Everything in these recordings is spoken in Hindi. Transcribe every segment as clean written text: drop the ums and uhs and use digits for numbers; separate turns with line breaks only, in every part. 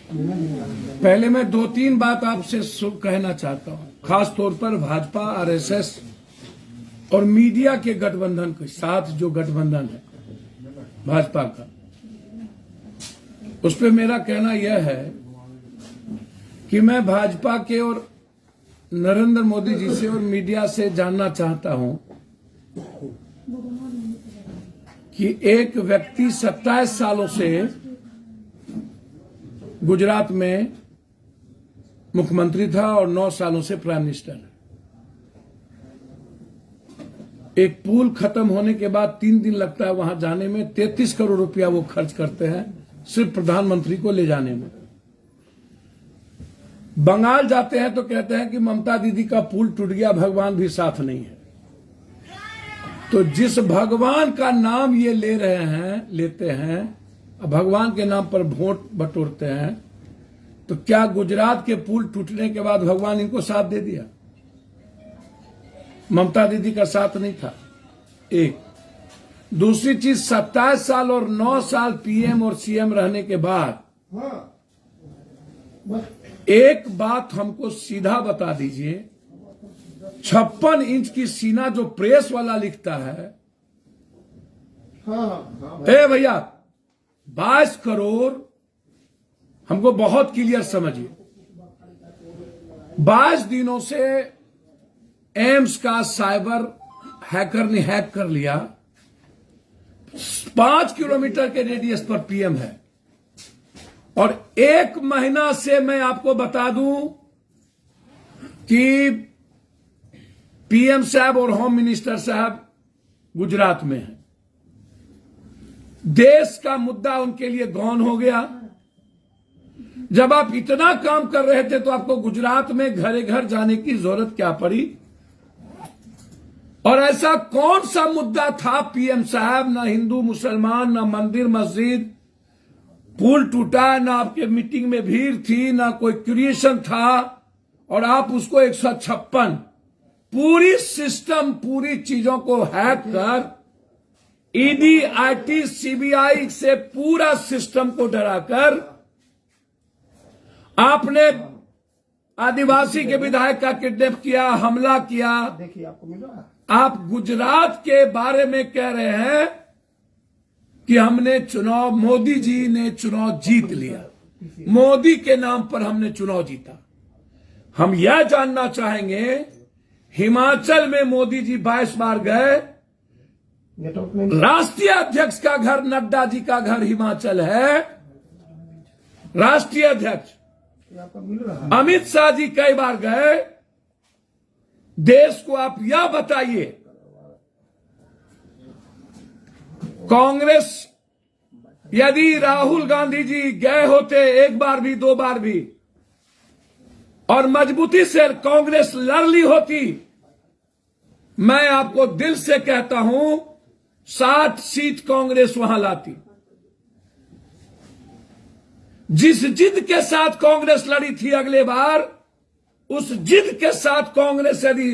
पहले मैं 2-3 बात आपसे कहना चाहता हूं, खास तौर पर भाजपा, आरएसएस और मीडिया के गठबंधन के साथ जो गठबंधन है भाजपा का, उस पर मेरा कहना यह है कि मैं भाजपा के और नरेंद्र मोदी जी से और मीडिया से जानना चाहता हूं कि एक व्यक्ति 27 सालों से गुजरात में मुख्यमंत्री था और 9 सालों से प्राइम मिनिस्टर है। एक पुल खत्म होने के बाद 3 दिन लगता है वहां जाने में, 33 करोड़ रुपया वो खर्च करते हैं सिर्फ प्रधानमंत्री को ले जाने में। बंगाल जाते हैं तो कहते हैं कि ममता दीदी का पुल टूट गया, भगवान भी साथ नहीं है। तो जिस भगवान का नाम ये लेते हैं, भगवान के नाम पर वोट बटोरते हैं, तो क्या गुजरात के पुल टूटने के बाद भगवान इनको साथ दे दिया? ममता दीदी का साथ नहीं था। एक दूसरी चीज, 27 साल और 9 साल पीएम और सीएम रहने के बाद एक बात हमको सीधा बता दीजिए, 56 इंच की सीना जो प्रेस वाला लिखता है, ए भैया 22 करोड़, हमको बहुत क्लियर समझिए, 22 दिनों से एम्स का साइबर हैकर ने हैक कर लिया। 5 किलोमीटर के रेडियस पर पीएम है और 1 महीना से मैं आपको बता दूं कि पीएम साहब और होम मिनिस्टर साहब गुजरात में हैं। देश का मुद्दा उनके लिए गौन हो गया। जब आप इतना काम कर रहे थे तो आपको गुजरात में घरे घर जाने की जरूरत क्या पड़ी? और ऐसा कौन सा मुद्दा था पीएम साहब? ना हिंदू मुसलमान, ना मंदिर मस्जिद, पुल टूटा, ना आपके मीटिंग में भीड़ थी, ना कोई क्रिएशन था, और आप उसको 156 पूरी सिस्टम, पूरी चीजों को हैक कर ईडी, आईटी, सीबीआई से पूरा सिस्टम को डराकर आपने आदिवासी के विधायक का किडनैप किया, हमला किया। देखिए आपको मिल रहा है। आप गुजरात के बारे में कह रहे हैं कि हमने चुनाव, मोदी जी ने चुनाव जीत लिया, मोदी के नाम पर हमने चुनाव जीता। हम यह जानना चाहेंगे, हिमाचल में मोदी जी 22 बार गए, राष्ट्रीय अध्यक्ष का घर, नड्डा जी का घर हिमाचल है, राष्ट्रीय अध्यक्ष अमित शाह जी कई बार गए। देश को आप यह बताइए, कांग्रेस, यदि राहुल गांधी जी गए होते 1 बार भी, 2 बार भी, और मजबूती से कांग्रेस लड़ ली होती, मैं आपको दिल से कहता हूं 60 सीट कांग्रेस वहां लाती। जिस जिद के साथ कांग्रेस लड़ी थी अगले बार, उस जिद के साथ कांग्रेस यदि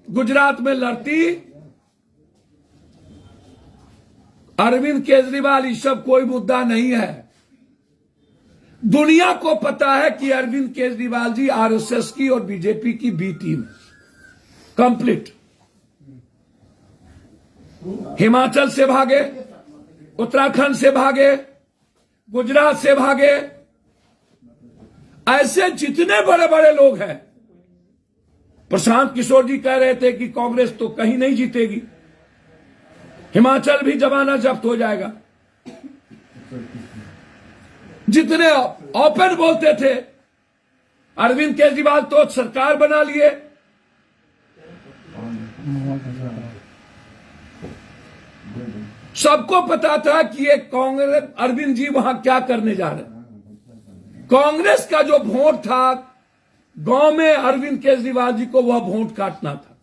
गुजरात में लड़ती, अरविंद केजरीवाल ये सब कोई मुद्दा नहीं है। दुनिया को पता है कि अरविंद केजरीवाल जी आरएसएस की और बीजेपी की बी टीम कंप्लीट। हिमाचल से भागे, उत्तराखंड से भागे, गुजरात से भागे, ऐसे जितने बड़े बड़े लोग हैं। प्रशांत किशोर जी कह रहे थे कि कांग्रेस तो कहीं नहीं जीतेगी, हिमाचल भी जमाना जब्त हो जाएगा। जितने ओपन बोलते थे, अरविंद केजरीवाल तो सरकार बना लिए। सबको पता था कि ये कांग्रेस, अरविंद जी वहां क्या करने जा रहे हैं। कांग्रेस का जो वोट था गांव में, अरविंद केजरीवाल जी को वह वोट काटना था।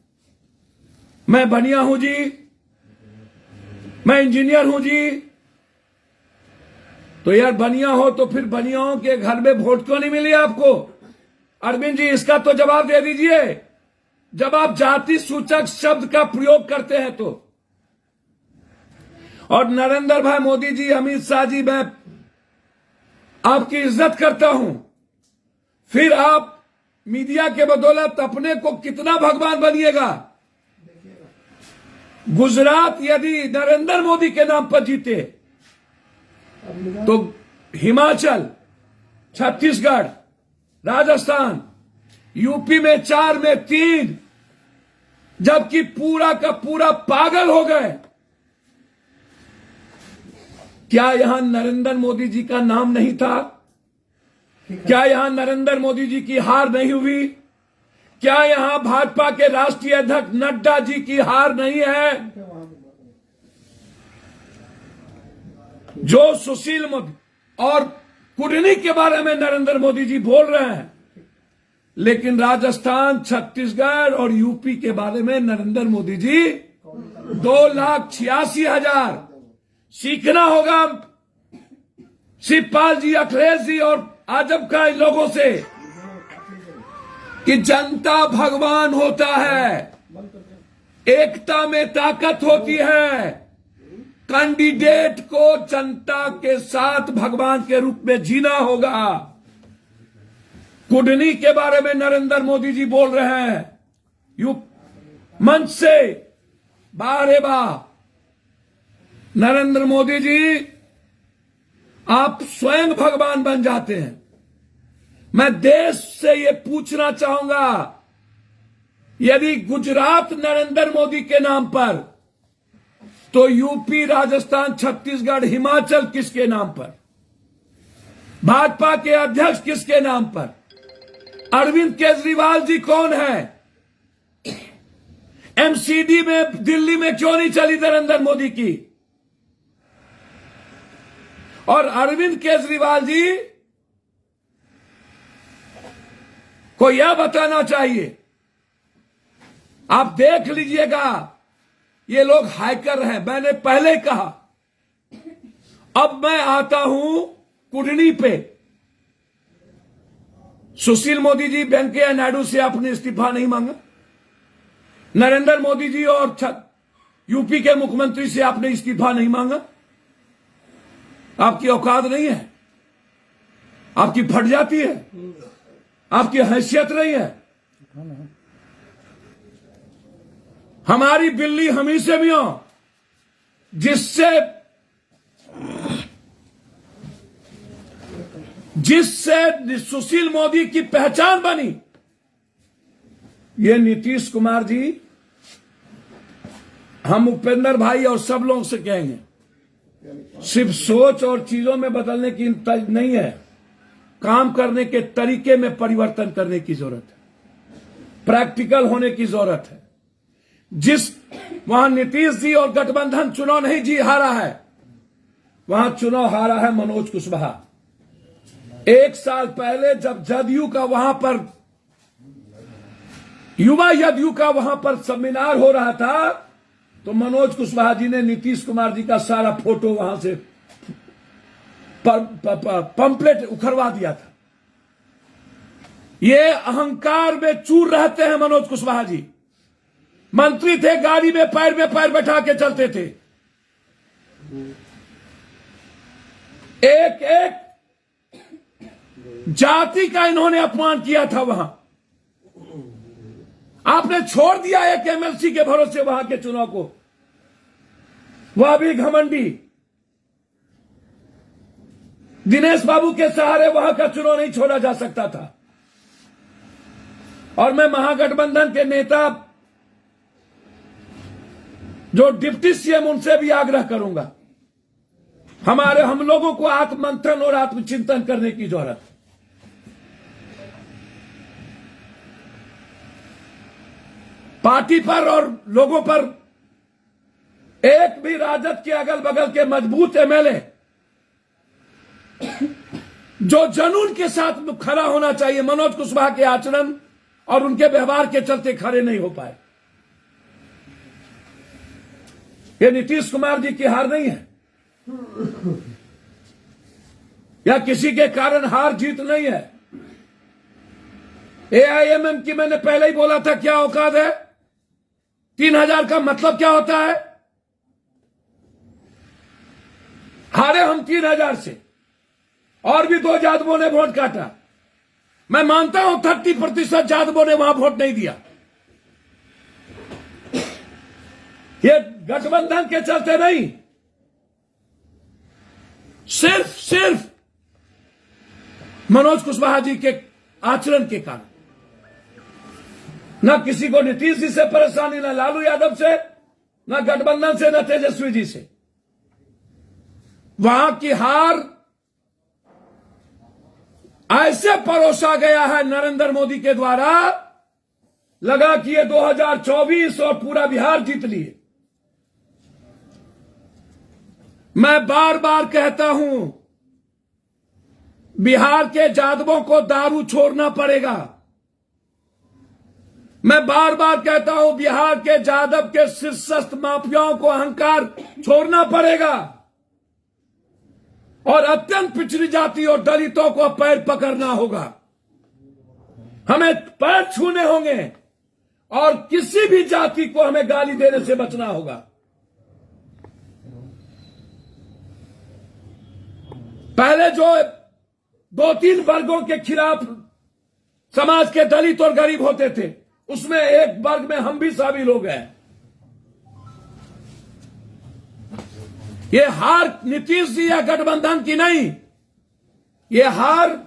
मैं बनिया हूं जी, मैं इंजीनियर हूं जी, तो यार बनिया हो तो फिर बनियाओं के घर में वोट क्यों नहीं मिली आपको? अरविंद जी इसका तो जवाब दे दीजिए। जब आप जाति सूचक शब्द का प्रयोग करते हैं तो। और नरेंद्र भाई मोदी जी, अमित शाह जी, मैं आपकी इज्जत करता हूं, फिर आप मीडिया के बदौलत अपने को कितना भगवान बनिएगा। गुजरात यदि नरेंद्र मोदी के नाम पर जीते तो हिमाचल, छत्तीसगढ़, राजस्थान, यूपी में 4 में 3, जबकि पूरा का पूरा पागल हो गए। क्या यहां नरेंद्र मोदी जी का नाम नहीं था? क्या यहां नरेंद्र मोदी जी की हार नहीं हुई? क्या यहां भाजपा के राष्ट्रीय अध्यक्ष नड्डा जी की हार नहीं है? जो सुशील मोदी और कुडनी के बारे में नरेंद्र मोदी जी बोल रहे हैं, लेकिन राजस्थान, छत्तीसगढ़ और यूपी के बारे में नरेंद्र मोदी जी 2,86,000 सीखना होगा शिवपाल जी, अखिलेश जी और आजम का इन लोगों से कि जनता भगवान होता है, एकता में ताकत होती है। कैंडिडेट को जनता के साथ भगवान के रूप में जीना होगा। कुडनी के बारे में नरेंद्र मोदी जी बोल रहे हैं मंच से, बारे बार नरेंद्र मोदी जी आप स्वयं भगवान बन जाते हैं। मैं देश से ये पूछना चाहूंगा, यदि गुजरात नरेंद्र मोदी के नाम पर, तो यूपी, राजस्थान, छत्तीसगढ़, हिमाचल किसके नाम पर? भाजपा के अध्यक्ष किसके नाम पर? अरविंद केजरीवाल जी कौन है? एमसीडी में दिल्ली में क्यों नहीं चली नरेंद्र मोदी की? और अरविंद केजरीवाल जी को यह बताना चाहिए, आप देख लीजिएगा ये लोग हैकर हैं। मैंने पहले कहा, अब मैं आता हूं कुडनी पे। सुशील मोदी जी वेंकैया नायडू से आपने इस्तीफा नहीं मांगा। नरेंद्र मोदी जी और यूपी के मुख्यमंत्री से आपने इस्तीफा नहीं मांगा। आपकी औकात नहीं है, आपकी फट जाती है, आपकी हैसियत नहीं है। हमारी बिल्ली हम ही से भी हो, जिससे सुशील मोदी की पहचान बनी। ये नीतीश कुमार जी, हम उपेंद्र भाई और सब लोगों से कहेंगे, सिर्फ सोच और चीजों में बदलने की नहीं है, काम करने के तरीके में परिवर्तन करने की जरूरत है, प्रैक्टिकल होने की जरूरत है। जिस वहां नीतीश जी और गठबंधन चुनाव नहीं जी हारा है, वहां चुनाव हारा है मनोज कुशवाहा। 1 साल पहले जब जदयू का वहां पर युवा जदयू का वहां पर सेमिनार हो रहा था, तो मनोज कुशवाहा जी ने नीतीश कुमार जी का सारा फोटो वहां से पंपलेट उखड़वा दिया था। ये अहंकार में चूर रहते हैं मनोज कुशवाहा जी। मंत्री थे, गाड़ी में पैर बैठा के चलते थे। एक एक जाति का इन्होंने अपमान किया था वहां। आपने छोड़ दिया एक एमएलसी के भरोसे वहां के चुनाव को, वह भी घमंडी। दिनेश बाबू के सहारे वहां का चुनाव नहीं छोड़ा जा सकता था। और मैं महागठबंधन के नेता जो डिप्टी सीएम, उनसे भी आग्रह करूंगा, हम लोगों को आत्ममंथन और आत्मचिंतन करने की जरूरत है। पार्टी पर और लोगों पर एक भी राजद के अगल बगल के मजबूत एमएलए जो जुनून के साथ खड़ा होना चाहिए, मनोज कुशवाहा के आचरण और उनके व्यवहार के चलते खड़े नहीं हो पाए। ये नीतीश कुमार जी की हार नहीं है, या किसी के कारण हार जीत नहीं है। एआईएमएम की मैंने पहले ही बोला था क्या औकात है। 3,000 का मतलब क्या होता है? हारे हम 3,000 से और भी 2 यादवों ने वोट काटा। मैं मानता हूं 30% यादवों ने वहां वोट नहीं दिया। ये गठबंधन के चलते नहीं, सिर्फ मनोज कुशवाहा जी के आचरण के कारण। न किसी को नीतीश जी से परेशानी, न लालू यादव से, न गठबंधन से, न तेजस्वी जी से। वहां की हार ऐसे परोसा गया है नरेंद्र मोदी के द्वारा, लगा कि ये 2024 और पूरा बिहार जीत लिए। मैं बार बार कहता हूं, बिहार के यादवों को दारू छोड़ना पड़ेगा। मैं बार बार कहता हूं, बिहार के यादव के शीर्षस्थ माफियाओं को अहंकार छोड़ना पड़ेगा और अत्यंत पिछड़ी जाति और दलितों को पैर पकड़ना होगा। हमें पैर छूने होंगे और किसी भी जाति को हमें गाली देने से बचना होगा। पहले जो 2-3 वर्गों के खिलाफ समाज के दलित और गरीब होते थे, उसमें एक वर्ग में हम भी शामिल हो गए। ये हार नीतीश जी या गठबंधन की नहीं, ये हार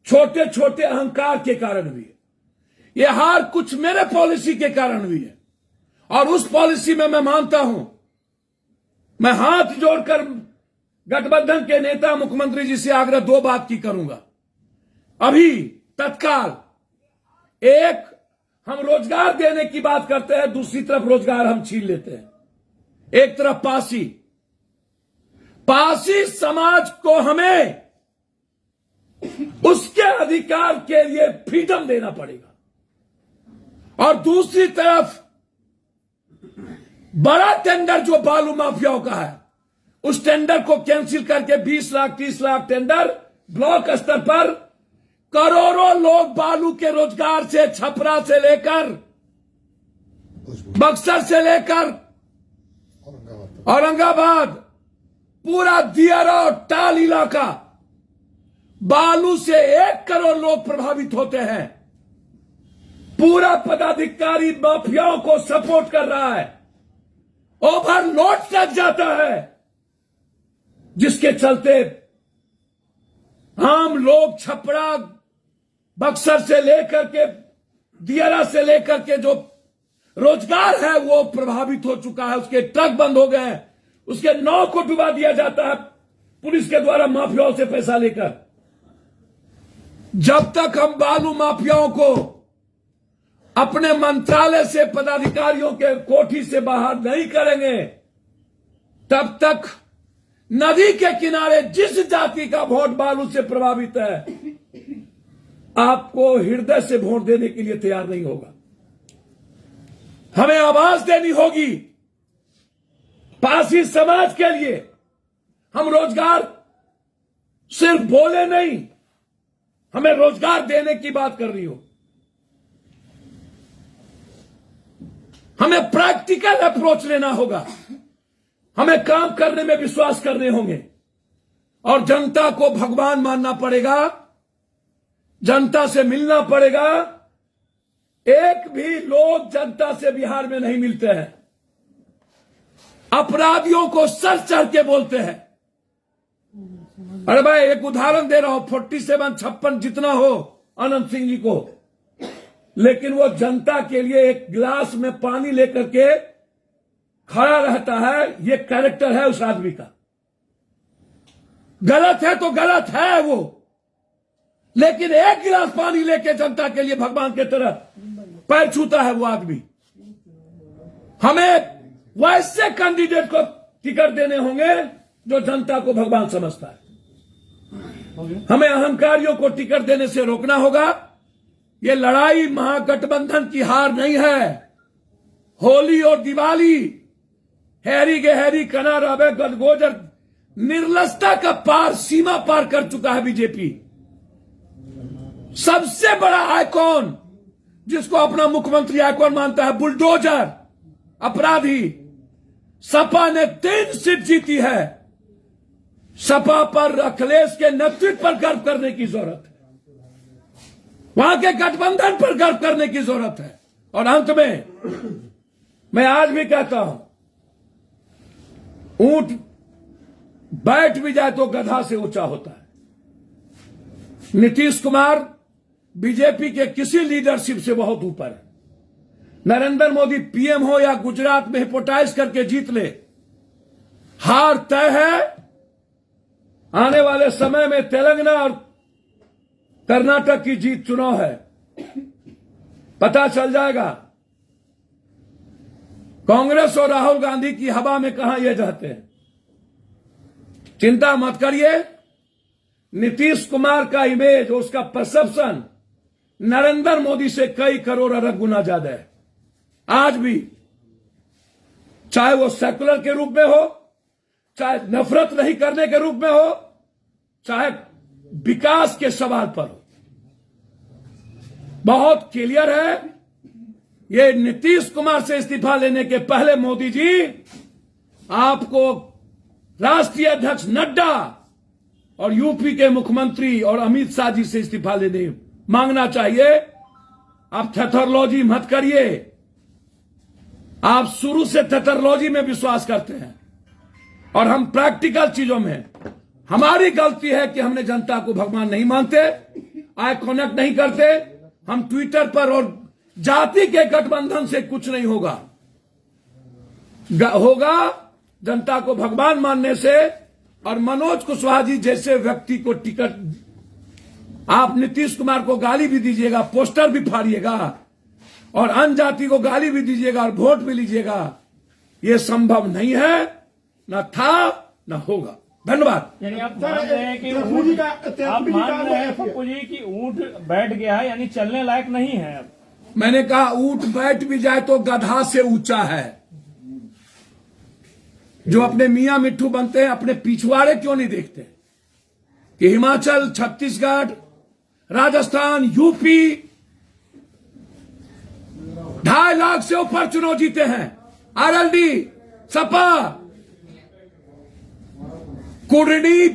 छोटे छोटे अहंकार के कारण भी है। ये हार कुछ मेरे पॉलिसी के कारण भी है। और उस पॉलिसी में मैं मानता हूं, मैं हाथ जोड़कर गठबंधन के नेता मुख्यमंत्री जी से आग्रह 2 बात की करूंगा। अभी तत्काल एक, हम रोजगार देने की बात करते हैं, दूसरी तरफ रोजगार हम छीन लेते हैं। एक तरफ पासी समाज को हमें उसके अधिकार के लिए फ्रीडम देना पड़ेगा और दूसरी तरफ बड़ा टेंडर जो बालू माफियाओं का है, उस टेंडर को कैंसिल करके 20 लाख 30 लाख टेंडर ब्लॉक स्तर पर करोड़ों लोग बालू के रोजगार से, छपरा से लेकर बक्सर से लेकर औरंगाबाद, पूरा दियारा और टाल इलाका, बालू से 1 करोड़ लोग प्रभावित होते हैं। पूरा पदाधिकारी माफियाओं को सपोर्ट कर रहा है, ओवरलोड तक जाता है, जिसके चलते आम लोग छपरा, बक्सर से लेकर के दियारा से लेकर के जो रोजगार है वो प्रभावित हो चुका है। उसके ट्रक बंद हो गए हैं, उसके नाव को डुबा दिया जाता है पुलिस के द्वारा माफियाओं से पैसा लेकर। जब तक हम बालू माफियाओं को अपने मंत्रालय से, पदाधिकारियों के कोठी से बाहर नहीं करेंगे, तब तक नदी के किनारे जिस जाति का वोट बालू से प्रभावित है, आपको हृदय से वोट देने के लिए तैयार नहीं होगा। हमें आवाज देनी होगी पासी समाज के लिए। हम रोजगार सिर्फ बोले नहीं, हमें रोजगार देने की बात कर रही हो। हमें प्रैक्टिकल अप्रोच लेना होगा, हमें काम करने में विश्वास करने होंगे और जनता को भगवान मानना पड़ेगा, जनता से मिलना पड़ेगा। एक भी लोग जनता से बिहार में नहीं मिलते हैं, अपराधियों को सर चढ़ के बोलते हैं। अरे भाई, एक उदाहरण दे रहा हूं, 47-56 जितना हो अनंत सिंह जी को, लेकिन वो जनता के लिए एक गिलास में पानी लेकर के खड़ा रहता है। ये कैरेक्टर है उस आदमी का। गलत है तो गलत है वो, लेकिन एक गिलास पानी लेके जनता के लिए भगवान की तरह पैर छूता है वो आदमी। हमें वैसे कैंडिडेट को टिकट देने होंगे जो जनता को भगवान समझता है। हमें अहंकारियों को टिकट देने से रोकना होगा। ये लड़ाई महागठबंधन की हार नहीं है। होली और दिवाली, हैरी गहरी कना रवे गदगोजर, निर्लजता का पार, सीमा पार कर चुका है बीजेपी। सबसे बड़ा आइकॉन, जिसको अपना मुख्यमंत्री आइकॉन मानता है, बुलडोजर, अपराधी। सपा ने 3 सीट जीती है, सपा पर, अखिलेश के नेतृत्व पर गर्व करने की जरूरत है, वहां के गठबंधन पर गर्व करने की जरूरत है। और अंत में मैं आज भी कहता हूं, ऊंट बैठ भी जाए तो गधा से ऊंचा होता है। नीतीश कुमार बीजेपी के किसी लीडरशिप से बहुत ऊपर है। नरेंद्र मोदी पीएम हो या गुजरात में हिपोटाइज करके जीत ले, हार तय है। आने वाले समय में तेलंगाना और कर्नाटक की जीत चुनाव है, पता चल जाएगा। कांग्रेस और राहुल गांधी की हवा में कहां ये जाते हैं। चिंता मत करिए, नीतीश कुमार का इमेज, उसका परसेप्शन नरेंद्र मोदी से कई करोड़ अरब गुना ज्यादा है। आज भी, चाहे वो सेकुलर के रूप में हो, चाहे नफरत नहीं करने के रूप में हो, चाहे विकास के सवाल पर हो, बहुत क्लियर है। ये नीतीश कुमार से इस्तीफा लेने के पहले मोदी जी आपको राष्ट्रीय अध्यक्ष नड्डा और यूपी के मुख्यमंत्री और अमित शाह जी से इस्तीफा लेने मांगना चाहिए। आप थेथरोलॉजी मत करिए, आप शुरू से थेथरोलॉजी में विश्वास करते हैं और हम प्रैक्टिकल चीजों में। हमारी गलती है कि हमने जनता को भगवान नहीं मानते, आई कनेक्ट नहीं करते। हम ट्विटर पर और जाति के गठबंधन से कुछ नहीं होगा, होगा जनता को भगवान मानने से। और मनोज कुशवाहा जी जैसे व्यक्ति को टिकट, आप नीतीश कुमार को गाली भी दीजिएगा, पोस्टर भी फाड़िएगा और अन्य जाति को गाली भी दीजिएगा और वोट भी लीजिएगा, यह संभव नहीं है, न था न होगा। धन्यवाद।
यानी आप मान रहे हैं कि आप मान रहे हैं पप्पू जी कि ऊंट बैठ गया है, यानी चलने लायक नहीं है अब।
मैंने कहा ऊंट बैठ भी जाए तो गधा से ऊंचा है। जो अपने मियां मिट्ठू बनते हैं, अपने पिछवाड़े क्यों नहीं देखते कि हिमाचल, छत्तीसगढ़, राजस्थान, यूपी 2.5 लाख से ऊपर चुनाव जीते हैं। आरएलडी, सपा, कुर्डी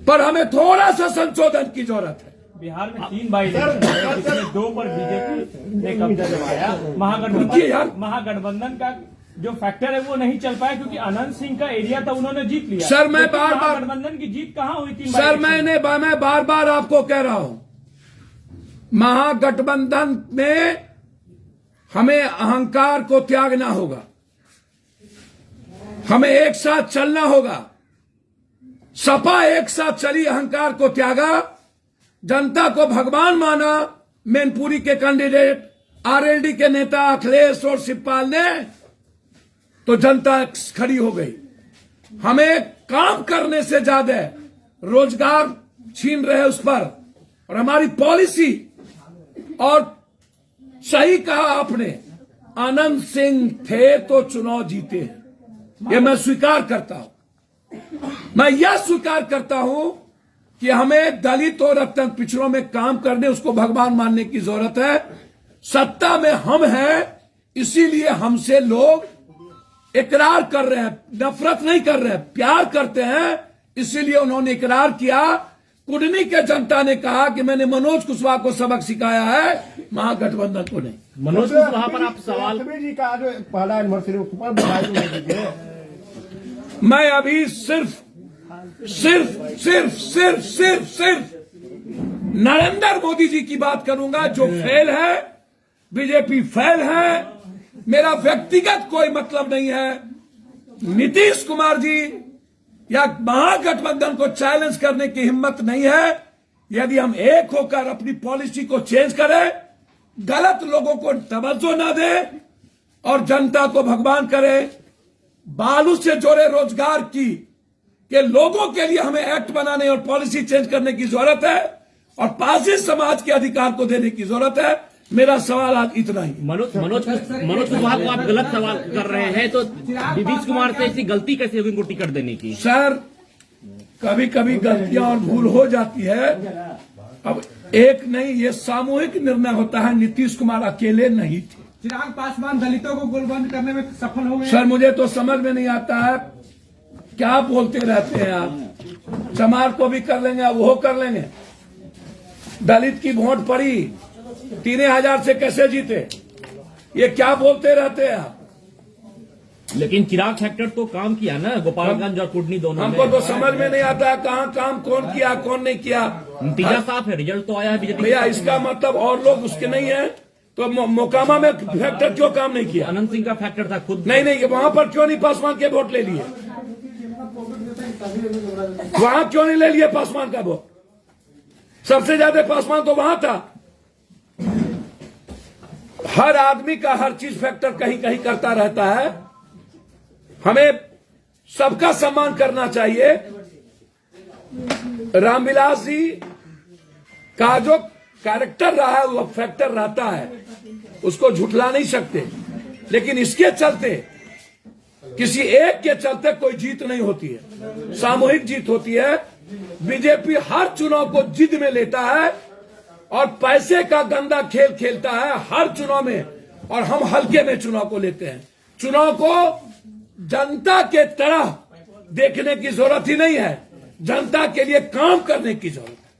पर हमें थोड़ा सा संशोधन की जरूरत है।
बिहार में 3 बाई जिसमें 2 पर बीजेपी ने कब्जा जमाया। महागठबंधन का जो फैक्टर है वो नहीं चल पाया क्योंकि अनंत सिंह का एरिया था, उन्होंने जीत लिया।
सर मैं बार बार
गठबंधन की जीत कहां हुई थी?
सर मैं बार बार आपको कह रहा हूं, महागठबंधन में हमें अहंकार को त्यागना होगा, हमें एक साथ चलना होगा। सपा एक साथ चली, अहंकार को त्यागा, जनता को भगवान माना। मैनपुरी के कैंडिडेट, आरएलडी के नेता अखिलेश और शिवपाल ने, तो जनता खड़ी हो गई। हमें काम करने से ज्यादा रोजगार छीन रहे उस पर, और हमारी पॉलिसी। और सही कहा आपने, आनंद सिंह थे तो चुनाव जीते हैं, ये मैं स्वीकार करता हूं। मैं यह स्वीकार करता हूं कि हमें दलित और अत्यंत पिछड़ों में काम करने, उसको भगवान मानने की जरूरत है। सत्ता में हम हैं, इसीलिए हमसे लोग इकरार कर रहे हैं, नफरत नहीं कर रहे हैं, प्यार करते हैं। इसीलिए उन्होंने इकरार किया। कुडनी के जनता ने कहा कि मैंने मनोज कुशवाहा को सबक सिखाया है, महागठबंधन को नहीं।
मनोज कुशवाहा पर आप सवाल,
जी का जो पहला एनिवर्सरी पर बधाई दीजिए।
मैं अभी सिर्फ नरेंद्र मोदी जी की बात करूंगा, जो फेल है, बीजेपी फेल है। मेरा व्यक्तिगत कोई मतलब नहीं है। नीतीश कुमार जी या महागठबंधन को चैलेंज करने की हिम्मत नहीं है। यदि हम एक होकर अपनी पॉलिसी को चेंज करें, गलत लोगों को तवज्जो ना दें और जनता को भगवान करें, बालू से जोड़े रोजगार की के लोगों के लिए हमें एक्ट बनाने और पॉलिसी चेंज करने की जरूरत है, और पारसी समाज के अधिकार को देने की जरूरत है। मेरा सवाल आज इतना ही।
मनोज कुशवाहा को आप गलत सवाल कर रहे हैं, तो नीतीश कुमार से ऐसी गलती कैसे होगी उनको टिकट देने की?
सर, कभी कभी गलतियां और भूल हो जाती है। अब एक नहीं, ये सामूहिक निर्णय होता है। नीतीश कुमार अकेले नहीं थे।
चिराग पासवान दलितों को गोलबंद करने में सफल हो गए।
सर, मुझे तो समझ में नहीं आता है क्या बोलते रहते हैं आप? चमार को भी कर लेंगे, वो कर लेंगे। दलित की वोट पड़ी, 3,000 से कैसे जीते? ये क्या बोलते रहते हैं आप?
लेकिन चिराग फैक्टर तो काम किया ना, गोपालगंज और कुडनी दोनों
हमको
में।
तो समझ में नहीं आता है कहाँ काम कौन किया कौन नहीं किया।
नतीजा साफ है, रिजल्ट तो आया है बीजेपी।
भैया इसका मतलब और लोग उसके नहीं है तो मोकामा में फैक्टर क्यों काम नहीं किया?
अनंत सिंह का फैक्टर था खुद।
नहीं, वहां पर क्यों नहीं पासवान के वोट ले लिए? वहां क्यों नहीं ले लिए पासवान का वोट? सबसे ज्यादा पासवान तो वहां था। हर आदमी का हर चीज फैक्टर कहीं कहीं करता रहता है। हमें सबका सम्मान करना चाहिए। रामविलास जी का जो कैरेक्टर रहा है वो फैक्टर रहता है, उसको झुठला नहीं सकते। लेकिन इसके चलते, किसी एक के चलते कोई जीत नहीं होती है, सामूहिक जीत होती है। बीजेपी हर चुनाव को जिद में लेता है और पैसे का गंदा खेल खेलता है हर चुनाव में, और हम हल्के में चुनाव को लेते हैं। चुनाव को जनता के तरह देखने की जरूरत ही नहीं है, जनता के लिए काम करने की जरूरत है।